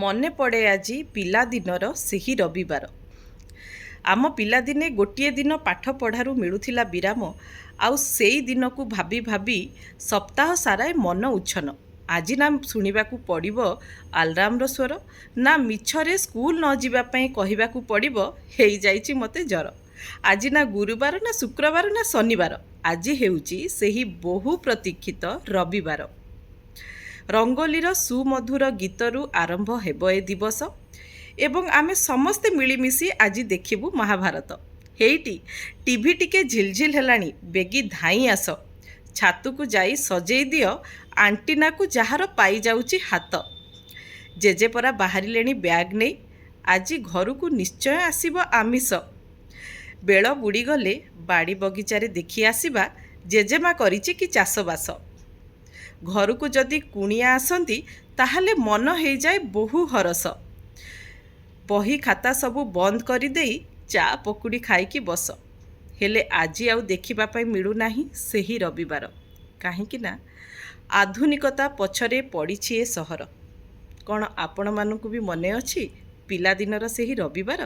ମନେ ପଡ଼େ ଆଜି ପିଲାଦିନର ସେହି ରବିବାର। ଆମ ପିଲାଦିନେ ଗୋଟିଏ ଦିନ ପାଠ ପଢ଼ାରୁ ମିଳୁଥିଲା ବିରାମ, ଆଉ ସେଇ ଦିନକୁ ଭାବି ଭାବି ସପ୍ତାହ ସାରା ମନ ଉଚ୍ଛନ୍ନ। ଆଜି ନା ଶୁଣିବାକୁ ପଡ଼ିବ ଆଲାର୍ମର ସ୍ୱର, ନା ମିଛରେ ସ୍କୁଲ ନ ଯିବା ପାଇଁ କହିବାକୁ ପଡ଼ିବ ହେଇଯାଇଛି ମୋତେ ଜ୍ୱର। ଆଜି ନା ଗୁରୁବାର, ନା ଶୁକ୍ରବାର, ନା ଶନିବାର, ଆଜି ହେଉଛି ସେହି ବହୁ ପ୍ରତୀକ୍ଷିତ ରବିବାର। ରଙ୍ଗୋଲିର ସୁମଧୁର ଗୀତରୁ ଆରମ୍ଭ ହେବ ଏ ଦିବସ ଏବଂ ଆମେ ସମସ୍ତେ ମିଳିମିଶି ଆଜି ଦେଖିବୁ ମହାଭାରତ। ହେଇଟି ଟିଭି ଟିକେ ଝିଲଝିଲ ହେଲାଣି, ବେଗି ଧାଇଁ ଆସ, ଛାତକୁ ଯାଇ ସଜେଇ ଦିଅ ଆଣ୍ଟିନାକୁ ଯାହାର ପାଇଯାଉଛି ହାତ। ଜେଜେପରା ବାହାରିଲେଣି ବ୍ୟାଗ୍ ନେଇ, ଆଜି ଘରକୁ ନିଶ୍ଚୟ ଆସିବ ଆମିଷ। ବେଳ ବୁଡ଼ିଗଲେ ବାଡ଼ି ବଗିଚାରେ ଦେଖି ଆସିବା ଜେଜେମା କରିଛି କି ଚାଷବାସ। ଘରକୁ ଯଦି କୁଣିଆ ଆସନ୍ତି ତାହେଲେ ମନ ହେଇଯାଏ ବହୁ ହରସ। ବହି ଖାତା ସବୁ ବନ୍ଦ କରିଦେଇ ଚା ପକୁଡ଼ି ଖାଇକି ବସ। ହେଲେ ଆଜି ଆଉ ଦେଖିବା ପାଇଁ ମିଳୁନାହିଁ ସେହି ରବିବାର। କାହିଁକି ନା ଆଧୁନିକତା ପଛରେ ପଡ଼ିଛି ଏ ସହର। କ'ଣ ଆପଣମାନଙ୍କୁ ବି ମନେ ଅଛି ପିଲାଦିନର ସେହି ରବିବାର?